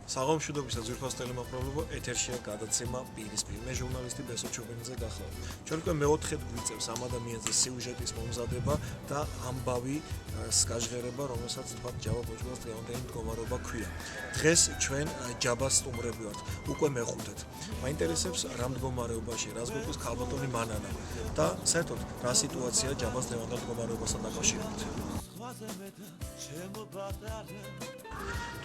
საღამოშვიდობის ძვირფას ტელემოყრალობა ეთერშია გადაცემა პირისპირ. მე ჟურნალისტი ბესო ჩუბინიძე გახლავ. ჩვენ უკვე მეოთხედ გვიწევს ამ ადამიანზე სიუჟეტის მომზადება და ამბავი სკაჟღერება, რომელსაც თქვათ ჯავა ბოჭკოს დღევანდელი მდგომარეობა ქვია. დღეს ჩვენ ჯაბას სტუმრები ვართ, უკვე მეხუთედ. მაინტერესებს რა მდგომარეობაში, რას გვეტყვის ქალბატონი მანანა და საერთოდ რა სიტუაცია ჯაბას დღევანდელ მდგომარეობასთან დაკავშირებით.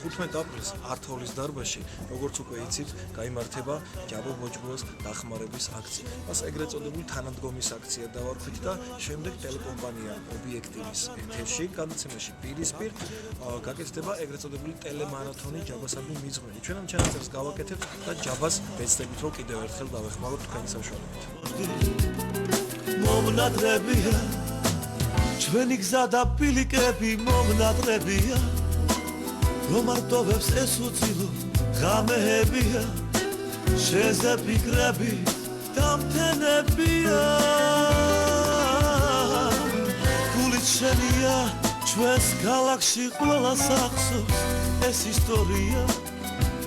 15 აპრილს ართოლის დარბაზში, როგორც უკვე იცით, გაიმართება ჯაბო ბოჭკოს დახმარების აქცია. მას ეგრეთ წოდებული თანადგომის აქცია დავარქვით და შემდეგ ტელეკომპანია ობიექტივის ეთერში გადაცემაში პირისპირ გაკეთდება ეგრეთ წოდებული ტელემარათონი ჯაბასადმი მიზღვნილი. ჩვენ ამ ჩანაწერს გავაკეთებთ და ჯაბას ვეცდებით, რომ კიდევ ერთხელ დავეხმაროთ თქვენი საშუალებით. მომნადრებია ჩვენი გზა და პილიკები მომნადრებია რომ არტოვებს ეს უცილო ღამეებია შენზე ფიქრები დამთენებია გულით შენია ჩვენს ქალაქში ყველა სახსოვს ეს ისტორია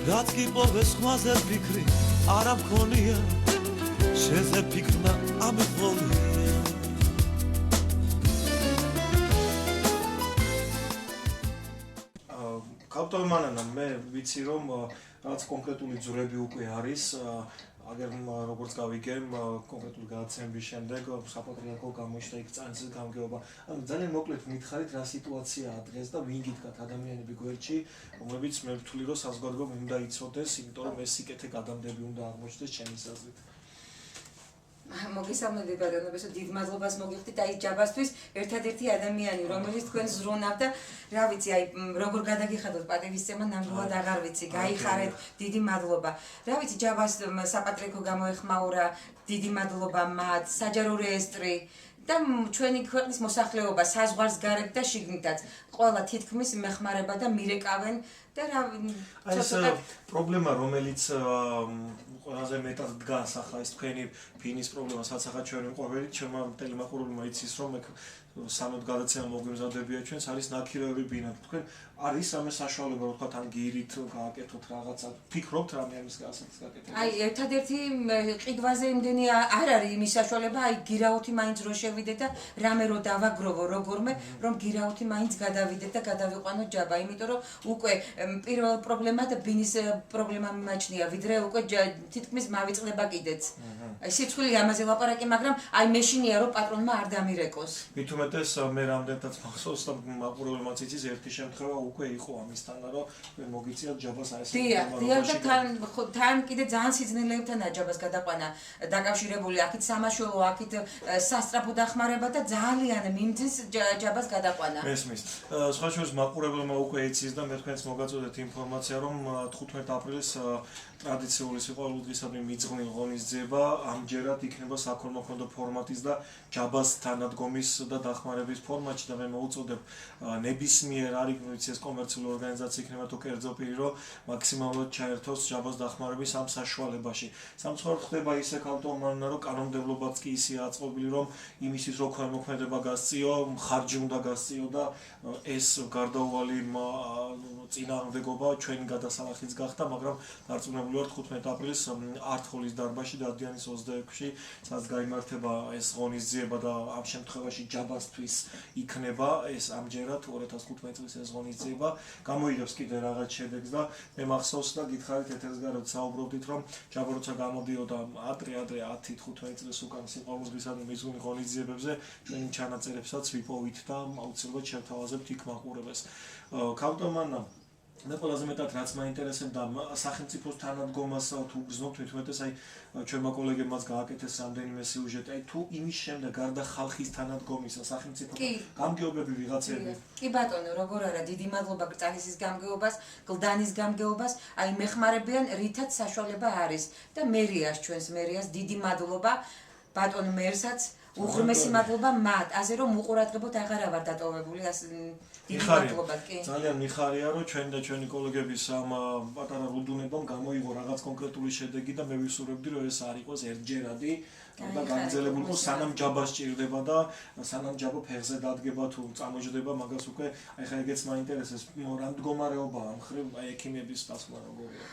რაც გიპოვეს ხმაზე ფიქრი არა მქონია შენზე ფიქრმა ამიღოლია ქალბატონ მანანა, მე ვიცი რომ რაღაც კონკრეტული ძვრები უკვე არის, აგერ როგორც გავიგე, კონკრეტული გადაცემების შემდეგ საპატრიარქო გამოჩნდა იქ წანსის გამგეობა. ანუ ძალიან მოკლედ მითხარით რა სიტუაციაა დღეს და ვინ გიდგათ ადამიანები გვერდში, რომლებიც მე ვთვლი რომ საზოგადოებამ უნდა იცოდეს, იმიტომ რომ ეს სიკეთე გადამდები უნდა აღმოჩნდეს ჩემი აზრით. მოგესალმებით ბატონებო, დიდ მადლობას მოგიხდით აი ჯაბასთვის ერთადერთი ადამიანი, რომელიც თქვენ ზრუნავ და რა ვიცი, აი როგორ გადაგიხადოთ პატივისცემა ნამდვილად აღარ ვიცი, გაიხარეთ, დიდი მადლობა. რა ვიცი, ჯაბას საპატრიარქო გამოეხმაურა, დიდი მადლობა მათ, საჯარო რეესტრი და ჩვენი ქვეყნის მოსახლეობა საზღვარს გარეთ და შიგნითაც ყველა თითქმის მეხმარება და მირეკავენ და რა ეს პრობლემა რომელიც ყველაზე მეტად დგას ახლა ეს თქვენი ფინის პრობლემა საცახა ჩვენი ყოველი ჩემმა ტელემაყურებელმა იცის რომ სამად გადაცემა მოგვიმზადებია ჩვენს არის ნაქირავები ბინა თქვენ არის რამე საშუალება რომ თქვა თან გირით გააკეთოთ რაღაცა ფიქრობთ რამე ამის გასაკეთებას გაკეთებთ აი ერთადერთი ყიდვაზე იმდენი არ არის იმის საშუალება აი გირაუთი მაინც რო შევიდეთ და რამე რო დავაგროვო როგორმე რომ გირაუთი მაინც გადავიდეთ და გადავიყვანოთ ჯაბა იმიტომ რომ უკვე პირველ პრობლემად ბინის პრობლემა მიმაჩნია ვიდრე უკვე თითქმის მავიწყდება კიდეც აი სიცხული ამაზე ლაპარაკი მაგრამ აი მეშინია რომ პატრონმა არ დამირეკოს მით უმეტეს მე რამდენადაც მახსოვს და მაყურებელმაც იცის ერთი შემთხვევა უკვე იყო ამისთანა რომ მოგიწიათ ჯაბას აი ეს დიახ და თან კიდე ძალიან სიძნელებთანაა ჯაბას გადაყვანა დაკავშირებული აქეთ სამაშველო აქეთ სასწრაფო დახმარება და ძალიან მიმძის ჯაბას გადაყვანა მესმის სხვა შორის მაყურებელმა უკვე იცის და მე თქვენს მოგაწოდეთ ინფორმაცია რომ 15 აპრილს ტრადიციული სიყვარულისადმი მიძღვნილ ღონისძიება ამჯერად იქნება საქველმოქმედო ფორმატის და ჯაბას თანადგომის და დახმარების ფორმატში და მე მოუწოდებ ნებისმიერ არის ვიცი ეს კომერციული ორგანიზაცია იქნება თუ კერძო პირი რომ მაქსიმალურად ჩაერთოს ჯაბას დახმარების ამ საშუალებაში. სამწუხაროდ ხდება ისე ქალბატონ მანანა რომ კანონმდებლობაც კი ისე აწყობილი რომ იმისთვის რომ ქველმოქმედება გასწიო, ხარჯი უნდა გასწიო და ეს გარდაუვალი წინააღმდეგობა ჩვენი გადასალახიც გახდა, მაგრამ დარწმუნებული ვარ 15 აპრილს ართოლის დარბაზში დადიანის 26-ში სადაც გაიმართება ეს ღონისძიება და ამ შემთხვევაში ჯაბასთვის იქნება ეს ამჯერად 2015 წლის ეს ღონისძიება გამოიღებს კიდე რაღაც შედეგს და მე მახსოვს და გითხარით ეთერს გარეთ საუბრობდით რომ ჯაბა როცა გამოდიოდა ადრე 10-15 წლის უკან სიყვარულისადმი მიძღვნილ ღონისძიებებზე ჩვენი ჩანაწერებსაც ვიპოვით და აუცილებლად შევთავაზებთ იქ მაყურებელს. ქალბატონ მანანა მე ყველაზე მეტად რაც მაინტერესებდა სახელმწიფოს თანადგომას თუ გზნობთ მithumetes აი ჩვენმა კოლეგებმაც გააკეთეს რამდენიმე სიუჟეტი აი თუ იმის შემდეგ გარდა ხალხის თანადგომისა სახელმწიფო გამგეობები ვიღაცები კი ბატონო როგორ არა დიდი მადლობა გწალისის გამგეობას გლდანის გამგეობას აი მეხმარებიან რითაც საშუალება არის და მერიას ჩვენს მერიას დიდი მადლობა ბატონ მერსაც უღრმესი მადლობა მათ, ასე რომ უყურადღებოდ აღარა ვარ დატოვებული, დიდი მადლობა კი. ძალიან მიხარია, რომ ჩვენ და ჩვენი კოლეგების ამ პატარა რუდუნებამ გამოიღო რაღაც კონკრეტული შედეგი და მე ვისურვებდი, რომ ეს არ იყოს ერთჯერადი და გაგრძელებული იყოს, სანამ ჯაბა სჭირდება და სანამ ჯაბა ფეხზე დადგება თუ წამოჯდება, მაგას უკვე აი ხა ეგეც მაინტერესებს, რა მდგომარეობაა ამ ხრივ აი ექიმების დასვლა როგორია.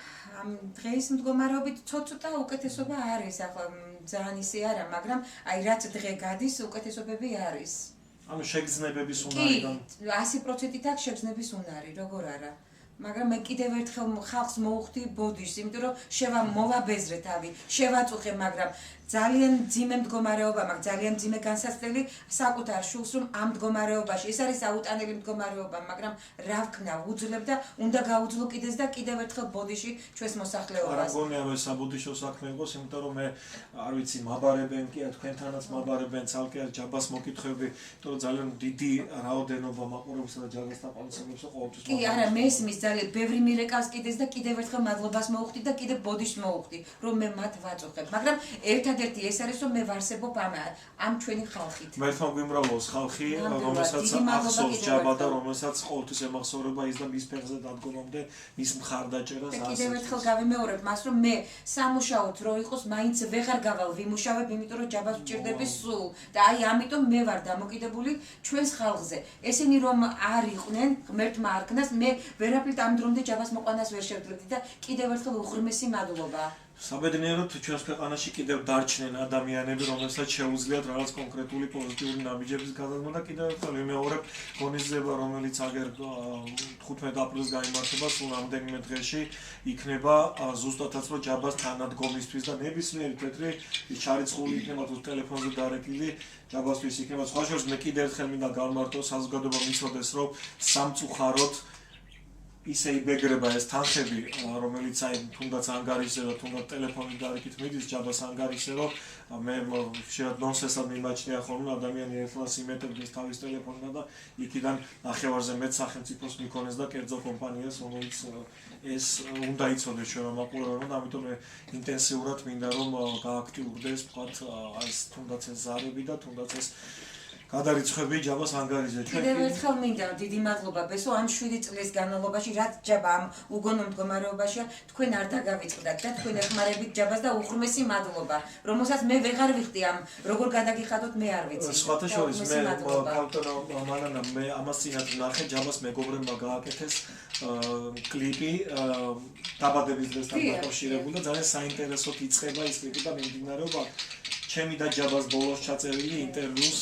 დღეს მდგომარეობით ცოტა უკეთესობა არის, ახლა ძალიან ისე არა, მაგრამ აი რაც დღე გადის, უკეთესობები არის. ანუ შეგრძნებების უნარიდან 100%-ით აქვს შეგრძნების უნარი, როგორ არა. მაგრამ მე კიდევ ერთხელ ხალხს მოვუხდი ბოდიშს, იმიტომ რომ მოვაბეზრე თავი, შევაწუხე, მაგრამ ძალიან ძიმე მდგომარეობა მაქვს, ძალიან ძიმე განსაცდელი საკუთარ შულს, რომ ამ მდგომარეობაში, ეს არის აუტანელი მდგომარეობა, მაგრამ რა ვქნა, უძლებ და უნდა გაუძლო კიდეც და კიდევ ერთხელ ბოდიში ჩვენს მოსახლეობას. არა მგონია რომ ეს საბოდიშო საქმე იყოს, იმიტომ რომ მე არ ვიცი, მაბარებენ კი, თქვენთანაც მაბარებენ ცალკე ჯაბას მოკითხები, იმიტომ რომ ძალიან დიდი რაოდენობა მაყურებელსა და ჯაბას თაყვანისმცემლებს ყოველთვის. კი, არა, მესმის ძალიან ბევრი მირეკავს კიდეც და კიდევ ერთხელ მადლობას მოვუხდი და კიდევ ბოდიშს მოვუხდი, რომ მე მათ ვაწუხებ, მაგრამ ერთადერთი ეს არის, რომ მე ვარსებობ ამ ჩვენი ხალხით. მე თვითონ გვიმრავლოს ხალხი, რომელსაც ახსოვს ჯაბა და რომელსაც ყოველთვის ემახსოვრება ის და მის ფეხზე დადგომამდე მის მხარდაჭერას ასწავლის. კიდევ ერთხელ გავიმეორებ მას, რომ მე სამუშაოდ რო იყოს, მაინც ვეღარ გავალ ვიმუშავებ, იმიტომ რომ ჯაბას ვჭირდები სულ და აი ამიტომ მე ვარ დამოკიდებული ჩვენს ხალხზე. ესენი რომ არ იყვნენ, ღმერთმა არ ქნას, მე ვერაფრით ამ დრომდე ჯაბას მოყვანას ვერ შევძლებდი და კიდევ ერთხელ უღრმესი მადლობა. საბედნიეროდ ჩვენს ქვეყანაში კიდევ დარჩნენ ადამიანები, რომელსაც შეუძლიათ რაღაც კონკრეტული პოზიტიური ნაბიჯების გადადგმა და კიდევ ერთხელ ვიმეორებ ღონისძიება, რომელიც აგერ 15 აპრილს გაიმართება, სულ რამდენიმე დღეში იქნება ზუსტადაც რომ ჯაბას თანადგომისთვის და ნებისმიერი თეთრი ჩარიცხული იქნება თუ ტელეფონზე დარეკილი ჯაბასთვის იქნება. სხვა შორის მე კიდევ ერთხელ მინდა გავმართო საზოგადოება მიცოდეს, რომ სამწუხაროდ ისე იბეგრება ეს თანხები, რომელიც აი თუნდაც ანგარიშზე და თუნდაც ტელეფონით დარეკით მიდის ჯაბას ანგარიშზე, რომ მე შეიძლება ნონსენსად მიმაჩნია ხოლმე ადამიანი ერთლას იმეტებს თავის ტელეფონიდან და იქიდან ნახევარზე მეტ სახელმწიფოს მიქონეს და კერძო კომპანიას, რომელიც ეს უნდა იცოდეს ჩვენ მაყურებელმა, ამიტომ მე ინტენსიურად მინდა რომ გააქტიურდეს თქვათ ეს თუნდაც ეს ზარები და თუნდაც ეს გადარიცხები ჯაბას ანგარიშზე. კიდევ ერთხელ მინდა დიდი მადლობა ბესო ამ 7 წლის განმავლობაში, რაც ჯაბა ამ უგონო მდგომარეობაშია, თქვენ არ დაგავიწყდათ და თქვენ ეხმარებით ჯაბას და უღრმესი მადლობა, რომელსაც მე ვეღარ ვიხდი ამ როგორ გადაგიხადოთ მე არ ვიცი. სხვათა შორის მე ქალტონა მანანა მე ამას წინათ ვნახე ჯაბას მეგობრებმა გააკეთეს კლიპი დაბადების დღესთან დაკავშირებული და ძალიან საინტერესოდ იწყება ის კლიპი და მიმდინარეობა ჩემი და ჯაბას ბოლოს ჩაწერილი ინტერვიუს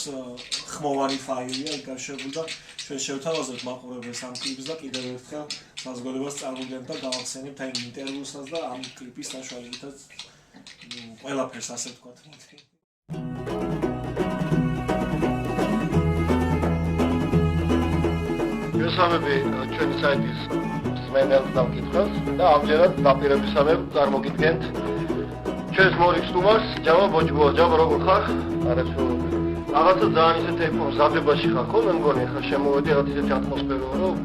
ხმოვანი ფაილია იკავშირებული და ჩვენ შევთავაზებთ მაყურებელს ამ კლიპს და კიდევ ერთხელ საზოგადოებას წარმოგიდგენთ და გავახსენებთ აი ინტერვიუსაც და ამ კლიპის საშუალებითაც ყველაფერს ასე ვთქვათ. მესამები ჩვენი საიტის მსმენელს დამკითხავს და ამჯერად დაპირებისამებრ წარმოგიდგენთ ჩვენს მორიგსტუმარს ჯავა ბოჯბოა. ჯავა როგორ ხარ? არასო რაღაცა ძალიან ისეთი მზადებაში ხარ ხო? მე მგონი ხა შემოვედი რაღაც ისეთი ატმოსფერო რომ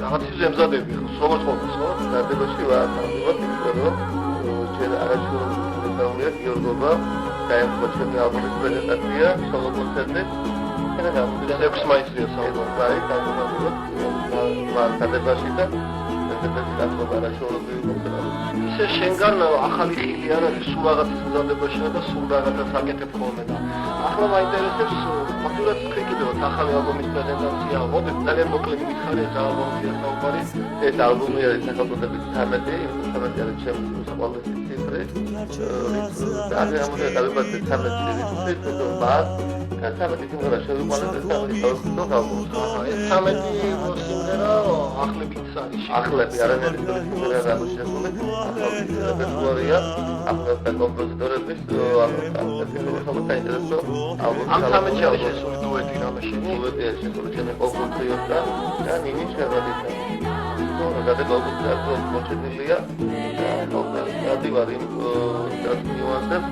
რაღაც ისე ემზადები ხო? როგორც ყოფილს ხო? მზადებაში ვარ ნამდვილად იმიტომ ჩვენ არასო დაუნია გიორგობა გაემხვა ჩვენი ალბომის პრეზენტაცია სოლო კონცერტზე. და 6 მაისია საუბარი, აი განმავლობად ვარ დადებაში და ისე შენგან ახალი ხილი არ არის, სულ რაღაცის მზადებაშია და სულ რაღაცას აკეთებ ხოლმე და ახლა მაინტერესებს ფაქტურად კიდევ ახალი ალბომის პრეზენტაცია, მოდით ძალიან მოკლედ მითხარია ეს ალბომია საუბარი. ეს ალბომი არის სახელწოდებით 13, იმიტომ 13 არის ჩემი უსაყვარლესი ციფრი. და ამაზე დავიბადე 13 ციფრი, თუმცა კაცამეთი სიმღერა შევიყვანეთ ეს ალბომი. ეს 13 სიმღერა ახლებით არის. ახლები არანაირი სიმღერა არ არის შესული. რეპერტუარია ახლა კომპოზიტორების ამ საინტერესო ამ 13 არის შესული დუეტი რამეში. დუეტი არის შესული ჩემი კომპოზიტორთა და ნინი შევადიცა. და კომპოზიტორი მოჩენილია და დივარი ნიუანსებს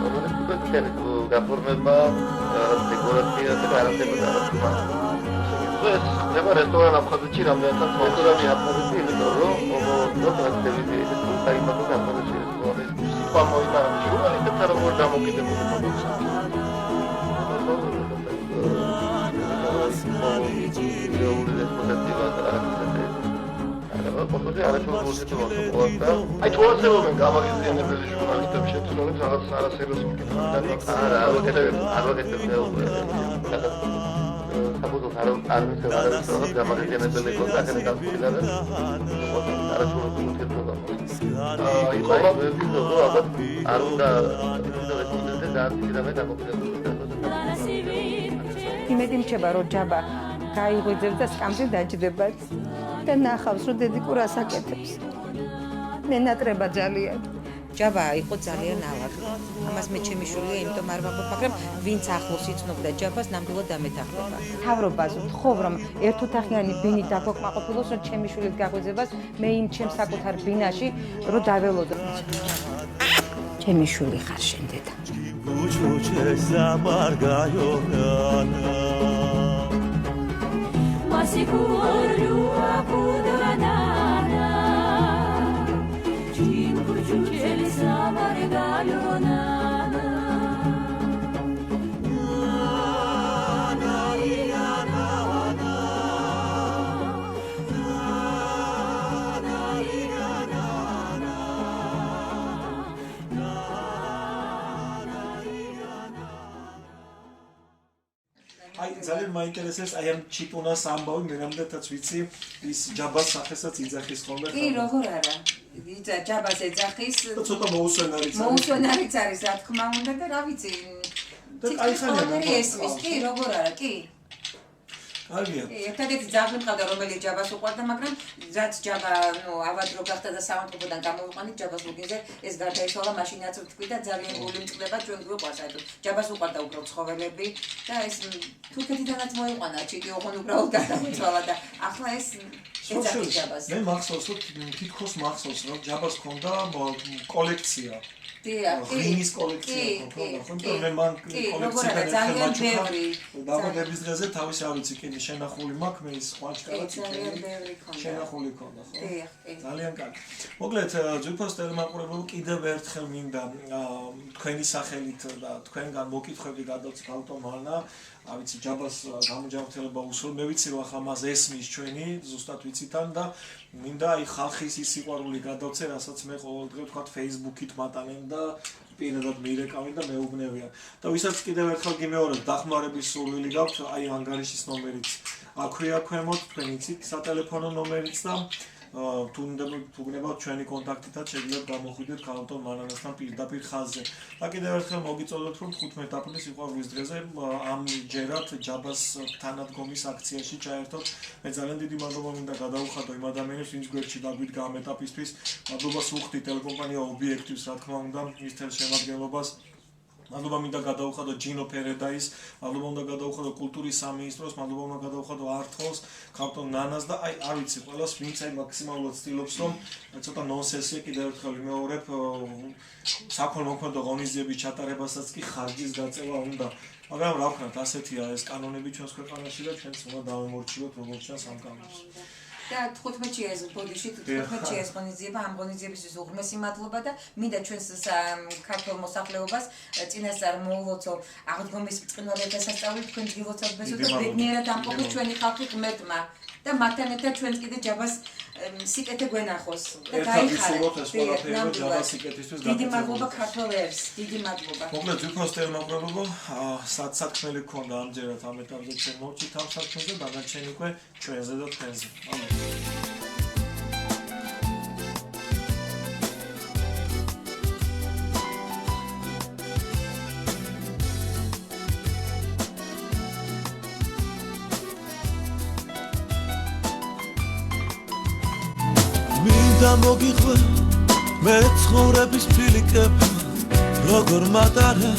რომელიც უკვე გაფორმება დეკორაცია და გარანტება და ეს ხდება რესტორან აფხაზეთში რამდენადაც რესტორანი აფხაზეთში იმიტომ რომ მოტრანსფერები ეს საიმედო აფხაზეთში ეს სიტყვა მოიტანა ჟურნალისტებთან როგორ დამოკიდებული მოგვიყვება აი თუ ასე მომენ გამაგზავნებელი ჟურნალისტები შეცდომით რაღაც არასერიოზ მკითხველს არ იმედი მჩება რომ ჯაბა გაიღვიძებს და სკამზე დაჯდებათ და ნახავს რომ დედიკურ ასაკეთებს. ნენატრება ძალიან. ჯაბა იყო ძალიან ალაგ. ამას მე ჩემი შვილია იმიტომ არ ვამბობ, მაგრამ ვინც ახლოს იცნობდა ჯაბას, ნამდვილად დამეთანხმება. თავრობაზე ვთხოვ რომ ერთოთახიანი ბინით დაგვაკმაყოფილოს, რომ ჩემი შვილის გაღვიძებას მე იმ ჩემს საკუთარ ბინაში რომ დაველოდო. ჩემი შვილი ხარ შენ დედა. აი ძალიან მაინტერესებს აი ამ ჩიტუნას ამბავი მე რამდენადაც ვიცი ის ჯაბას სახესაც იძახის ხოლმე კი როგორ არა ჯაბას ეძახის ცოტა მოუსვენარიც არის რა თქმა უნდა და რა ვიცი აი ხანია ესმის კი როგორ არა კი კარგია ერთადერთი ძაღლი მყავდა რომელიც ჯაბას უყვარდა მაგრამ რაც ჯაბა ავად რო გახდა და სამართლებიდან გამოვიყვანით ჯაბას ლუგინზე ეს გარდაიცვალა მაშინაც ვთქვი და ძალიან გული მწყდება ჩვენ გვიყვარს საერთოდ ჯაბას უყვარდა უბრალოდ ცხოველები და ეს თურქეთიდანაც მოიყვანა ჩიტი ოღონდ უბრალოდ გადამოიცვალა და ახლა ეს ეძახის ჯაბას მე მახსოვს რომ თითქოს მახსოვს რომ ჯაბას ჰქონდა კოლექცია ღვინის კოლექცია ჰქონდა მე მან კოლექციიდან ძალიან ბევრი დაბადების დღეზე თავის არ ვიცი კიდე შენახული მაქვს მე ის ყვანჭკარაც შენახული ჰქონდა ხო ძალიან კარგი მოკლედ ძვირფას ტელემაყურებელო კიდევ ერთხელ მინდა თქვენი სახელით და თქვენგან მოკითხვები გადავწყვეტ ავტომატურად არ ვიცი ჯაბას გამოჯანმრთელება უსულ მე ვიცი რომ ახლა მას ესმის ჩვენი ზუსტად ვიცითან და მინდა აი ხალხის ის სიყვარული გადავწე რასაც მე ყოველდღე ვთქვათ Facebook-ით მატანენ და პირადად მიირეკავენ და მეუბნევიან და ვისაც კიდევ ერთხელ გიმეორებ დახმარების სურვილი გაქვთ აი ანგარიშის ნომერიც აქვეა ქვემოთ თქვენ იცით სატელეფონო ნომერიც და თუ გნებავთ ჩვენი კონტაქტითაც შეგიძლიათ გამოხვიდეთ ქალბატონ მანანასთან პირდაპირ ხაზზე და კიდევ ერთხელ მოგიწოდოთ რომ 15 აპრილის სიყვარულის დღეზე ამჯერად ჯაბას თანადგომის აქციაში ჩაერთოთ მე ძალიან დიდი მადლობა მინდა გადავუხადო იმ ადამიანებს ვინც გვერდში დაგვიდგა ამ ეტაპისთვის მადლობას ვუხდი ტელეკომპანია ობიექტივს რა თქმა უნდა მის თელ შემადგენლობას მადლობა მინდა გადავუხადო ჯინო ფერედაის, მადლობა უნდა გადავუხადო კულტურის სამინისტროს, მადლობა უნდა გადავუხადო არტხოს, ქალბატონ ნანას და აი არ ვიცი ყველას ვინც აი მაქსიმალურად ცდილობს რომ ცოტა ნონსენსია კიდევ ერთხელ ვიმეორებ საქველმოქმედო ღონისძიების ჩატარებასაც კი ხარჯის გაწევა უნდა მაგრამ რა ვქნათ ასეთია ეს კანონები ჩვენს ქვეყანაში და ჩვენც უნდა დავემორჩილოთ როგორც ჩანს ამ კანონს და 15-ში ეს ბოდიში 15-ში ეს ღონისძიება ამ ღონისძიებისთვის უღრმესი მადლობა და მინდა ჩვენს ქართულ მოსახლეობას წინასწარ მოულოცო აღდგომის ბრწყინვალე დასასწავლი თქვენ გილოცავთ ბესო და ბედნიერად ამყოფილ ჩვენი ხალხი ღმერთმა და მათთან ერთად ჩვენს კიდე ჯაბას სიკეთე გვენახოს და გაიხარეთ დიდი მადლობა ქართველებს დიდი მადლობა მოკლედ ძვირფას ტელემაყურებელო სათქმელი გქონდა ამჯერად ამ ეტაპზე ჩვენ მოვჭით ამ საქმეზე და დანარჩენი უკვე ჩვენზე და თქვენზე და მოგიხვე მე ცხოვრების ფილიკები როგორ მატარა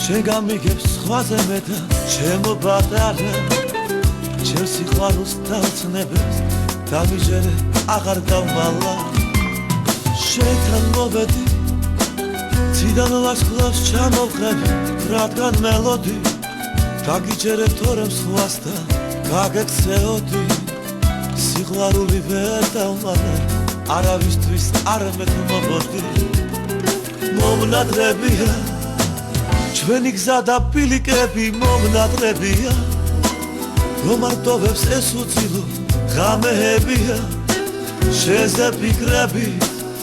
შენ გამიგებს სხვაზე მე და ჩემო ბატარა ჩემს სიყვარულს დავცნებებს დამიჯერე აღარ დავმალა შენთან მოვედი ციდან ლაშქრობს ჩამოვხები რადგან მელოდი დაგიჯერე თორემ სხვასთან გაგეცეოდი სიყვარული ვერ დავმალა არავისთვის არ მეთმობოდი მომნადრებია ჩვენი გზა და ფილიკები მომნადრებია რომ არტოვებს ეს უცილო ღამეებია შენზე ფიქრები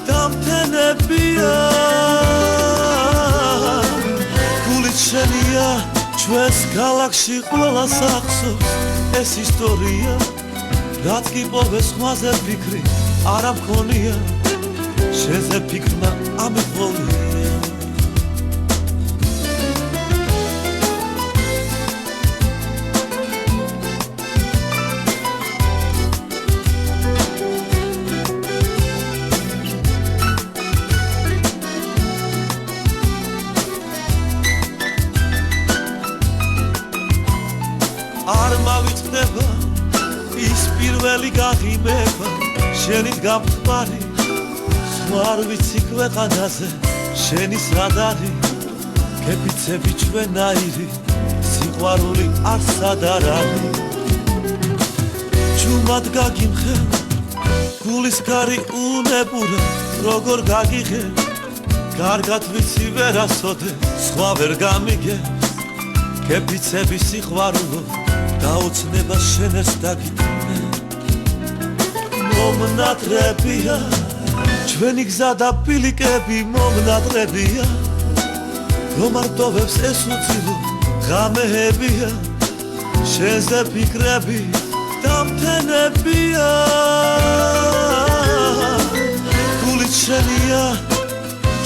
დამთენებია გულით შენია ჩვენს ქალაქში ყველას ახსოვს ეს ისტორია რაც კი პოვეს ხმაზე ფიქრი არ ამქონია შენზე ფიქრმა ამიყოლია არ მავიწყდება ის პირველი გაღიმება შენით გამხმარი სხვა არ ვიცი ქვეყანაზე შენი სად არის გეფიცები ჩვენაირი სიყვარული არ სად არ არის ჩუმად გაგიმხე გულის კარი უნებურა როგორ გაგიღე კარგად ვიცი ვერასოდე სხვა ვერ გამიგე გეფიცები სიყვარულო დაუცნება შენეს დაგიტანე მომნატრებია ჩვენი გზა და პილიკები მომნატრებია რომ არტოვებს ეს უცილო ღამეებია შენზე ფიქრები დამთენებია გულით შენია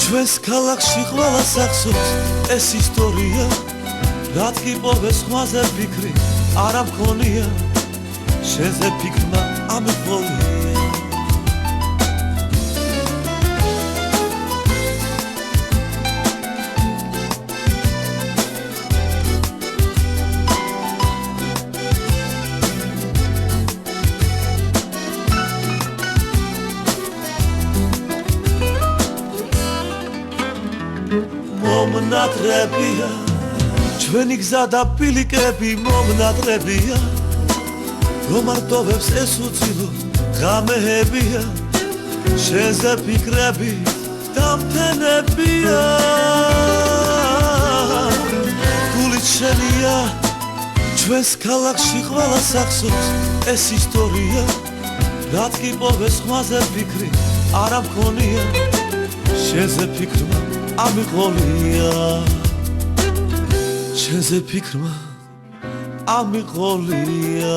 ჩვენს ქალაქში ყველას ახსოვს ეს ისტორია რაც კი პოვეს ხმაზე ფიქრი არ ამქონია შენზე ფიქრმა ამიყოლია მომნატრებია ჩვენი გზა და პილიკები მომნატრებია რომ არტოვებს ეს უცილო ღამეებია შენზე ფიქრები დამთენებია გულით შენია ჩვენს ქალაქში ყველას ახსოვს ეს ისტორია რაც კი პოვეს ხმაზე ფიქრი არ ამქონია შენზე ფიქრმა ამიყოლია შენზე ფიქრმა ამიყოლია